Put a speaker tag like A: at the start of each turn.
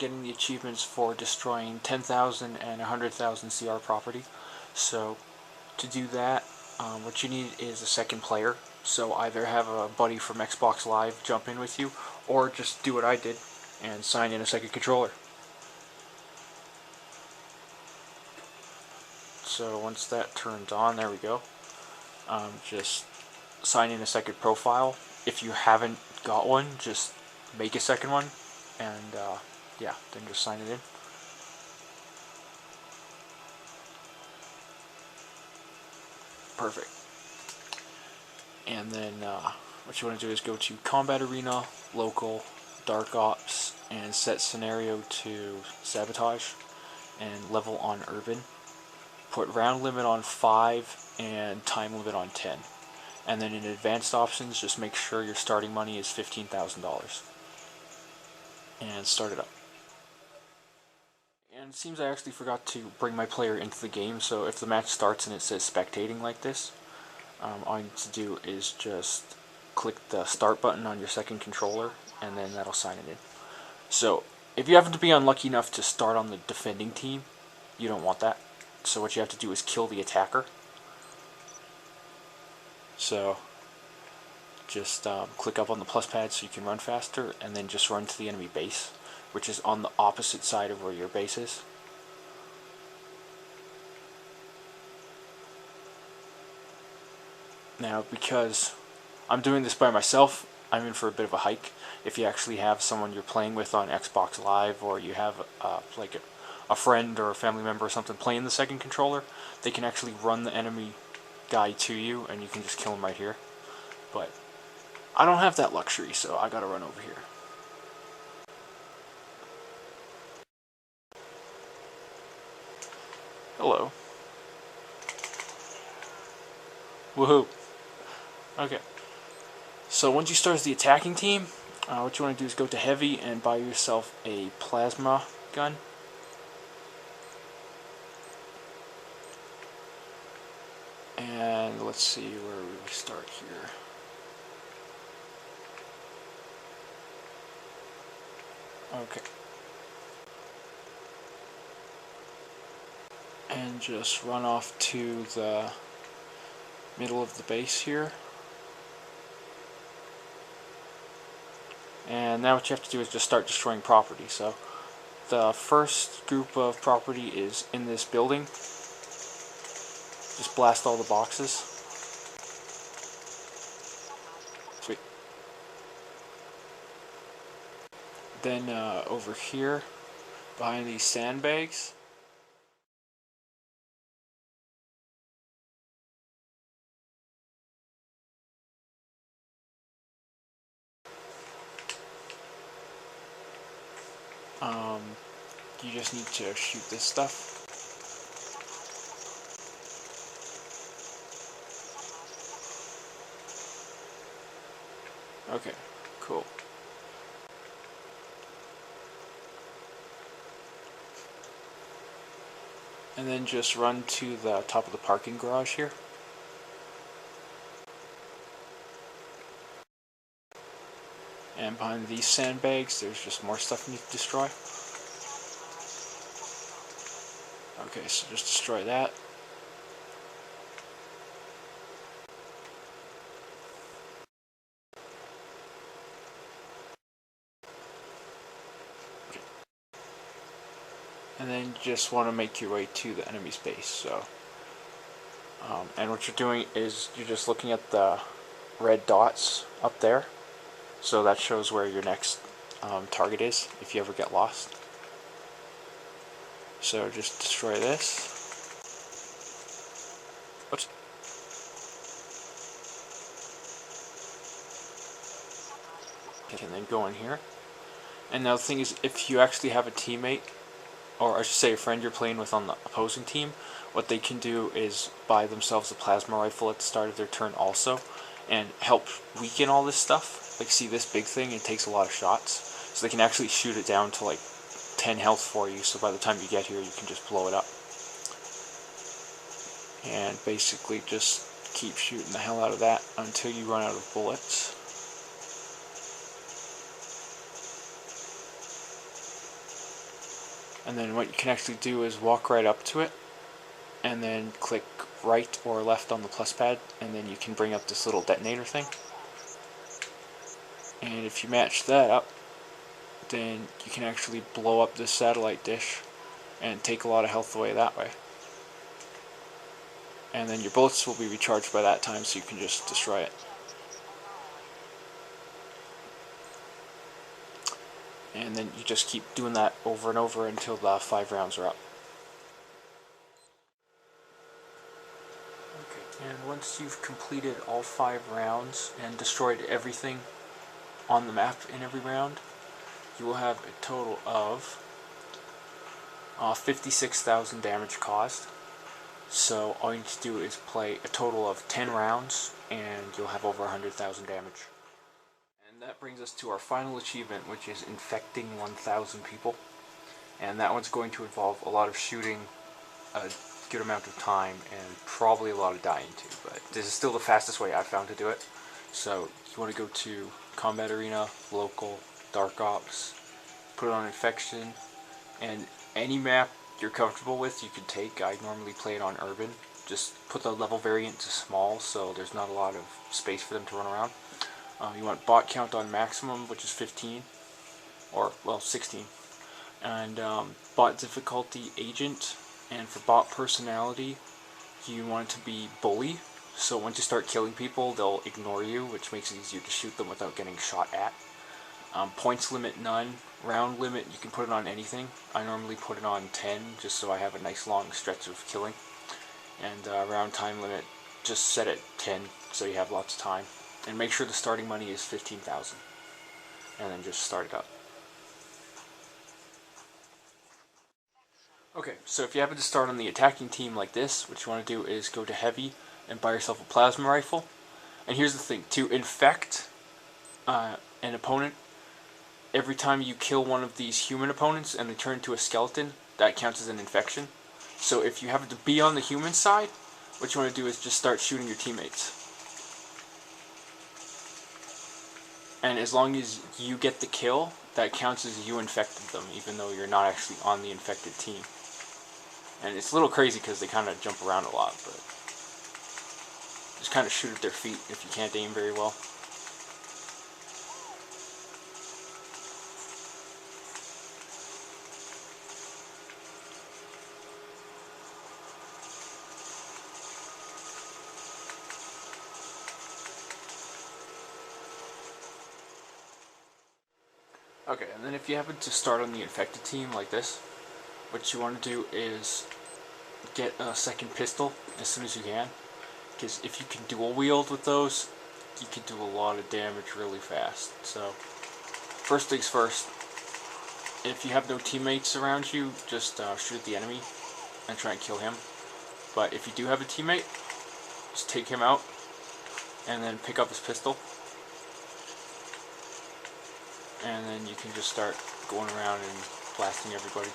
A: getting the achievements for destroying 10,000 and 100,000 CR property. So to do that, what you need is a second player. So either have a buddy from Xbox Live jump in with you, or just do what I did and sign in a second controller. So once that turns on, there we go. Just sign in a second profile. If you haven't got one, just make a second one, and yeah, then just sign it in. Perfect. And then what you want to do is go to Combat Arena, Local, DarkOps, and set scenario to Sabotage, and level on Urban. Put round limit on 5 and time limit on 10. And then in advanced options, just make sure your starting money is $15,000. And start it up. And it seems I actually forgot to bring my player into the game, so if the match starts and it says spectating like this, all you need to do is just click the start button on your second controller, and then that'll sign it in. So if you happen to be unlucky enough to start on the defending team, you don't want that. So what you have to do is kill the attacker. So just click up on the plus pad so you can run faster, and then just run to the enemy base, which is on the opposite side of where your base is. Now, because I'm doing this by myself, I'm in for a bit of a hike. If you actually have someone you're playing with on Xbox Live, or you have like a friend or a family member or something playing the second controller, they can actually run the enemy guy to you, and you can just kill him right here. But I don't have that luxury, so I gotta run over here. Hello. Woohoo. Okay. So once you start as the attacking team, what you want to do is go to heavy and buy yourself a plasma gun. And let's see where we start here. Okay. And just run off to the middle of the base here. And now what you have to do is just start destroying property. So the first group of property is in this building. Just blast all the boxes. Sweet. Then over here, behind these sandbags, you just need to shoot this stuff. Okay, cool. And then just run to the top of the parking garage here. And behind these sandbags, there's just more stuff you need to destroy. Okay, so just destroy that. And then you just want to make your way to the enemy's base. So, and what you're doing is you're just looking at the red dots up there. So that shows where your next target is if you ever get lost. So just destroy this. Oops. And then go in here. And now the thing is, if you actually have a teammate, or I should say a friend you're playing with on the opposing team, what they can do is buy themselves a plasma rifle at the start of their turn also, and help weaken all this stuff. Like, see this big thing? It takes a lot of shots, so they can actually shoot it down to like 10 health for you, so by the time you get here you can just blow it up. And basically just keep shooting the hell out of that until you run out of bullets. And then what you can actually do is walk right up to it and then click right or left on the plus pad, and then you can bring up this little detonator thing. And if you match that up, then you can actually blow up this satellite dish and take a lot of health away that way. And then your bullets will be recharged by that time, so you can just destroy it. And then you just keep doing that over and over until the 5 rounds are up. Okay, and once you've completed all 5 rounds and destroyed everything on the map in every round, you will have a total of 56,000 damage caused. So all you need to do is play a total of 10 rounds and you'll have over 100,000 damage. And that brings us to our final achievement, which is infecting 1,000 people. And that one's going to involve a lot of shooting, a good amount of time, and probably a lot of dying too. But this is still the fastest way I've found to do it. So you want to go to Combat Arena, Local, DarkOps, put it on Infection, and any map you're comfortable with you can take. I normally play it on Urban. Just put the level variant to small so there's not a lot of space for them to run around. You want bot count on maximum, which is 15, or well 16, and bot difficulty agent, and for bot personality you want it to be bully, so once you start killing people they'll ignore you, which makes it easier to shoot them without getting shot at. Points limit none. Round limit you can put it on anything. I normally put it on 10 just so I have a nice long stretch of killing. And round time limit just set at 10 so you have lots of time. And make sure the starting money is 15,000. And then just start it up. Okay, so if you happen to start on the attacking team like this, what you want to do is go to heavy and buy yourself a plasma rifle. And here's the thing, to infect an opponent, every time you kill one of these human opponents and they turn into a skeleton, that counts as an infection. So if you happen to be on the human side, what you want to do is just start shooting your teammates. And as long as you get the kill, that counts as you infected them, even though you're not actually on the infected team. And it's a little crazy because they kind of jump around a lot, but just kind of shoot at their feet if you can't aim very well. Okay, and then if you happen to start on the infected team like this, what you want to do is get a second pistol as soon as you can, because if you can dual wield with those, you can do a lot of damage really fast. So first things first, if you have no teammates around you, just shoot the enemy and try and kill him. But if you do have a teammate, just take him out and then pick up his pistol. And then you can just start going around and blasting everybody.